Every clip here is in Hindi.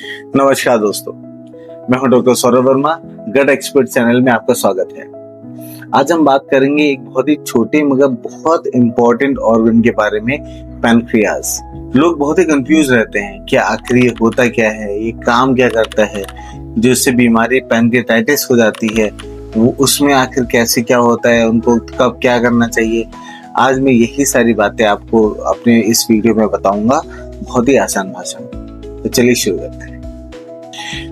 नमस्कार दोस्तों, मैं हूं डॉक्टर सौरभ वर्मा। गट एक्सपर्ट चैनल में आपका स्वागत है। आज हम बात करेंगे एक बहुत ही छोटे मगर बहुत इंपॉर्टेंट ऑर्गन के बारे में, पैनक्रियाज। लोग बहुत ही कंफ्यूज रहते हैं कि आखिर ये होता क्या है, ये काम क्या करता है, जिससे बीमारी पैनक्रियाटाइटिस हो जाती है, वो उसमें आखिर कैसे क्या होता है, उनको कब क्या करना चाहिए। आज मैं यही सारी बातें आपको अपने इस वीडियो में बताऊंगा, बहुत ही आसान भाषा में। तो चलिए शुरू करते हैं।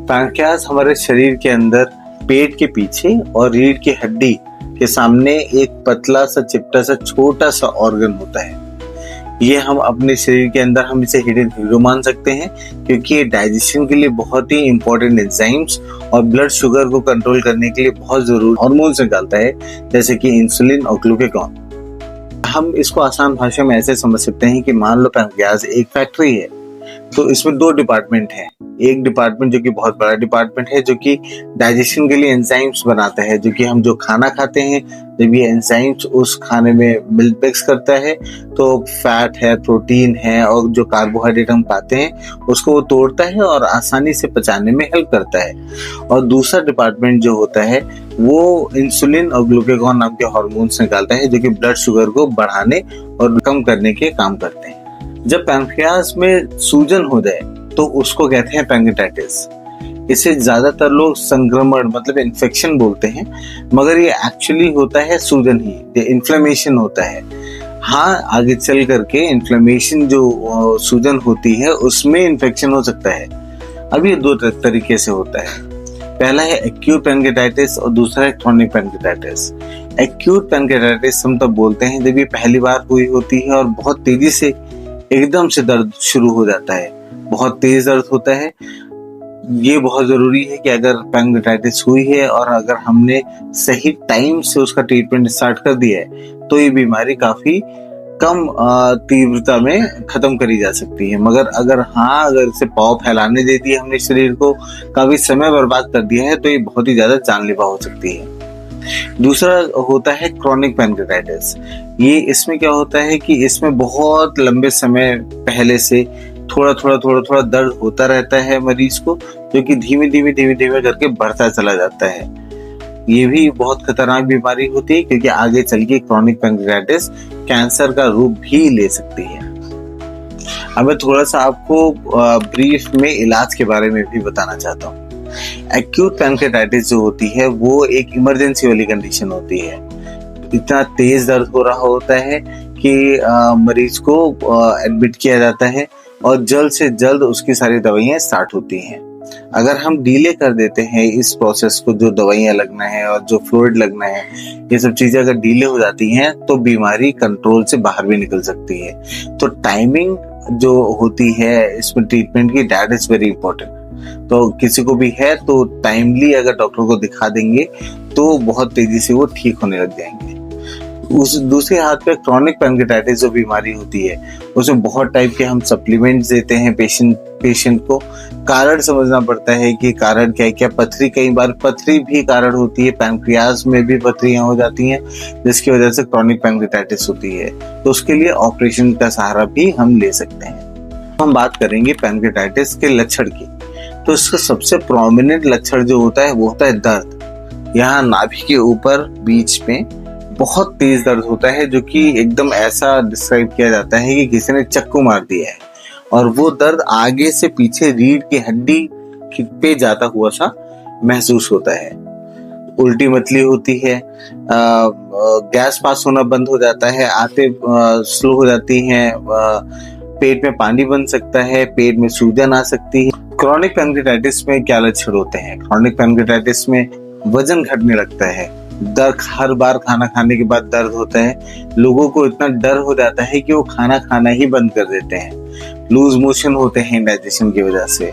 पैनक्रियाज हमारे शरीर के अंदर पेट के पीछे और रीढ़ की हड्डी के सामने एक पतला सा चिपटा सा छोटा सा ऑर्गन होता है। ये हम अपने शरीर के अंदर हम इसे हिडन हीरो मान सकते हैं, क्योंकि ये डाइजेशन के लिए बहुत ही इंपॉर्टेंट एंजाइम्स और ब्लड शुगर को कंट्रोल करने के लिए बहुत जरूरी हार्मोन्स निकालता है, जैसे कि इंसुलिन और ग्लूकागॉन। हम इसको आसान भाषा में ऐसे समझ सकते हैं कि मान लो पैनक्रियाज एक फैक्ट्री है, तो इसमें दो डिपार्टमेंट हैं। एक डिपार्टमेंट जो कि बहुत बड़ा डिपार्टमेंट है, जो कि डाइजेशन के लिए एंजाइम्स बनाता है, जो कि हम जो खाना खाते हैं जब ये एंजाइम्स उस खाने में मिक्स करता है तो फैट है, प्रोटीन है और जो कार्बोहाइड्रेट हम पाते हैं उसको वो तोड़ता है और आसानी से पचाने में हेल्प करता है। और दूसरा डिपार्टमेंट जो होता है वो इंसुलिन और ग्लूकागॉन नाम के हार्मोन्स निकालता है, जो कि ब्लड शुगर को बढ़ाने और कम करने के काम करते हैं। जब पैनक्रियाज में सूजन हो जाए तो उसको कहते हैं पैनक्रियाटाइटिस। इसे ज्यादातर लोग संक्रमण मतलब इन्फेक्शन बोलते हैं, मगर ये एक्चुअली होता है सूजन ही, ये इन्फ्लेमेशन होता है। हाँ, आगे चल करके इन्फ्लेमेशन जो सूजन होती है उसमें इन्फेक्शन हो सकता है। अब ये दो तरीके से होता है। पहला है एक्यूट पैनक्रियाटाइटिस और दूसरा है क्रॉनिक पैनक्रियाटाइटिस। एक्यूट पैनक्रियाटाइटिस हम तब बोलते हैं जब ये पहली बार हुई होती है और बहुत तेजी से एकदम से दर्द शुरू हो जाता है, बहुत तेज दर्द होता है। ये बहुत जरूरी है कि अगर पैनक्रियाटाइटिस हुई है और अगर हमने सही टाइम से उसका ट्रीटमेंट स्टार्ट कर दिया है तो ये बीमारी काफी कम तीव्रता में खत्म करी जा सकती है। मगर अगर इसे पाव फैलाने दे दिया हमने, शरीर को काफी समय बर्बाद कर दिया है, तो ये बहुत ही ज्यादा जानलेवा हो सकती है। दूसरा होता है क्रॉनिक पैनक्रियाटाइटिस। ये इसमें क्या होता है कि इसमें बहुत लंबे समय पहले से थोड़ा दर्द होता रहता है मरीज को, जो कि धीमे धीमे करके बढ़ता चला जाता है। ये भी बहुत खतरनाक बीमारी होती है, क्योंकि आगे चल के क्रॉनिक पैनक्रियाटाइटिस कैंसर का रूप भी ले सकती है। अब मैं थोड़ा सा आपको ब्रीफ में इलाज के बारे में भी बताना चाहता हूँ। एक्यूट पैनक्रियाटाइटिस जो होती है वो एक इमरजेंसी वाली कंडीशन होती है। इतना तेज दर्द हो रहा होता है कि मरीज को एडमिट किया जाता है और जल्द से जल्द उसकी सारी दवाइयाँ स्टार्ट होती हैं। अगर हम डिले कर देते हैं इस प्रोसेस को, जो दवाइयाँ लगना है और जो फ्लूइड लगना है, ये सब चीजें अगर डिले हो जाती हैं तो बीमारी कंट्रोल से बाहर भी निकल सकती है। तो टाइमिंग जो होती है इसमें ट्रीटमेंट की, दैट इज वेरी इंपॉर्टेंट। तो किसी को भी है तो टाइमली अगर डॉक्टर को दिखा देंगे तो बहुत तेजी से वो ठीक होने लग जाएंगे। उस दूसरे हाथ पे क्रॉनिक पैनक्रियाटाइटिस जो बीमारी होती है उसमें बहुत टाइप के हम सप्लीमेंट्स देते हैं पेशेंट को। कारण समझना पड़ता है कि कारण क्या है। क्या पथरी, कई बार पथरी भी कारण होती है, पैनक्रियाज में भी पथरियां हो जाती हैं जिसकी वजह से क्रॉनिक पैनक्रियाटाइटिस होती है, तो उसके लिए ऑपरेशन का सहारा भी हम ले सकते हैं। हम बात करेंगे पैनक्रियाटाइटिस के लक्षण की, तो इसका सबसे प्रोमिनेंट लक्षण जो होता है वो होता है दर्द। यहाँ नाभि के ऊपर बीच में बहुत तेज दर्द होता है, जो कि एकदम ऐसा डिस्क्राइब किया जाता है कि किसी ने चाकू मार दिया है। और वो दर्द आगे से पीछे रीढ़ की हड्डी पे जाता हुआ सा महसूस होता है। उल्टी मतली होती है, गैस पास होना बंद हो जाता है, आते स्लो हो जाती हैं, पेट में पानी बन सकता है, पेट में सूजन आ सकती है। क्रॉनिक पैनक्रियाटाइटिस में क्या लक्षण होते हैं? क्रॉनिक पैनक्रियाटाइटिस में वजन घटने लगता है, दर्द, हर बार खाना खाने के बाद दर्द होता है, लोगों को इतना डर हो जाता है कि वो खाना खाना ही बंद कर देते हैं, लूज मोशन होते हैं डाइजेशन की वजह से,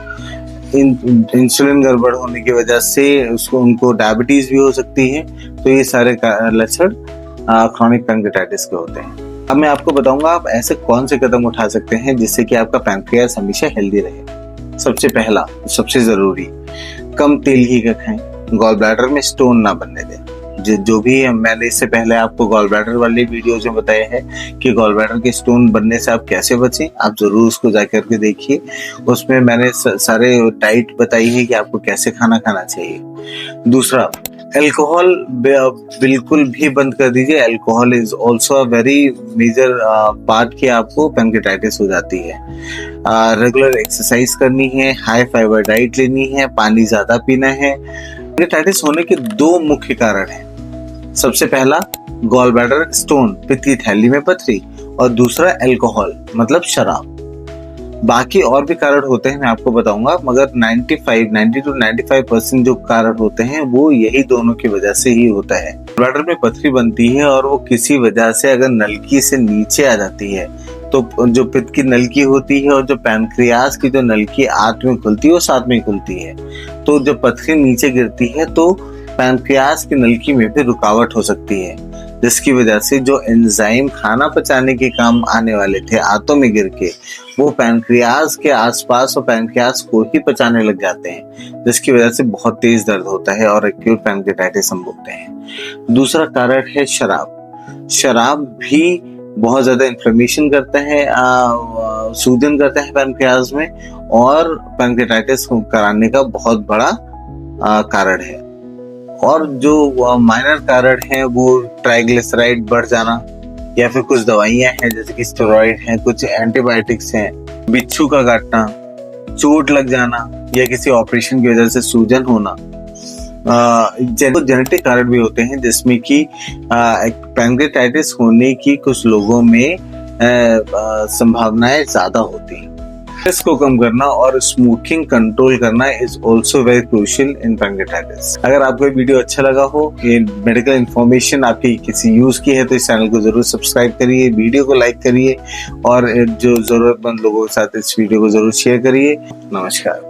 इंसुलिन गड़बड़ होने की वजह से उनको डायबिटीज भी हो सकती है। तो ये सारे लक्षण क्रॉनिक पैनक्रियाटाइटिस के होते हैं। अब मैं आपको बताऊंगा आप ऐसे कौन से कदम उठा सकते हैं जिससे कि आपका पैनक्रियास हमेशा हेल्दी रहे। सबसे पहला, सबसे जरूरी, कम तेल घी का खाएं, गॉल ब्लैडर में स्टोन ना बनने दें। जो भी मैंने इससे पहले आपको गॉल ब्लैडर वाली वीडियोज में बताया है कि गॉल ब्लैडर के स्टोन बनने से आप कैसे बचें, आप जरूर उसको जाकर के देखिए। उसमें मैंने सारे डाइट बताई है कि आपको कैसे खाना खाना चाहिए। दूसरा, अल्कोहल बिल्कुल भी बंद कर दीजिए। Alcohol is also a very major part कि आपको पैंक्रेटाइटिस हो जाती है। रेगुलर एक्सरसाइज करनी है, हाई फाइबर डाइट लेनी है, पानी ज्यादा पीना है। पैंक्रेटाइटिस होने के दो मुख्य कारण हैं। सबसे पहला गॉल ब्लैडर स्टोन, पित्त की थैली में पथरी, और दूसरा अल्कोहल मतलब शराब। बाकी और भी कारण होते हैं, मैं आपको बताऊंगा, मगर 90 to 95% जो कारण होते हैं वो यही दोनों की वजह से ही होता है। ब्लैडर में पथरी बनती है और वो किसी वजह से अगर नलकी से नीचे आ जाती है तो जो पित्त की नलकी होती है और जो पैनक्रियास की जो नलकी आंत में खुलती है वो साथ में खुलती है। तो जब पथरी नीचे गिरती है तो पैनक्रियास की नलकी में भी रुकावट हो सकती है, जिसकी वजह से जो एंजाइम खाना पचाने के काम आने वाले थे आंतों में गिर के, वो पैनक्रियास के आसपास और पैनक्रियास को ही पचाने लग जाते हैं, जिसकी वजह से बहुत तेज दर्द होता है और एक्यूट पैनक्रेटाइटिस हम बोलते हैं। दूसरा कारण है शराब। शराब भी बहुत ज्यादा इन्फ्लेमेशन करता है, सूजन करता है पैनक्रियास में, और पैनक्रेटाइटिस कराने का बहुत बड़ा कारण है। और जो माइनर कारण है वो ट्राइग्लिसराइड बढ़ जाना, या फिर कुछ दवाइयां हैं जैसे कि स्टेरॉइड हैं, कुछ एंटीबायोटिक्स हैं, बिच्छू का काटना, चोट लग जाना, या किसी ऑपरेशन की वजह से सूजन होना। जेनेटिक कारण भी होते हैं जिसमें कि पैंक्रेटाइटिस होने की कुछ लोगों में संभावनाएं ज्यादा होती हैं। स्ट्रेस को कम करना और स्मोकिंग कंट्रोल करना is also very crucial in pancreatitis. अगर आपको ये वीडियो अच्छा लगा हो, ये मेडिकल इन्फॉर्मेशन आपकी किसी यूज की है, तो इस चैनल को जरूर सब्सक्राइब करिए, वीडियो को लाइक करिए और जो जरूरतमंद लोगों के साथ इस वीडियो को जरूर शेयर करिए। नमस्कार।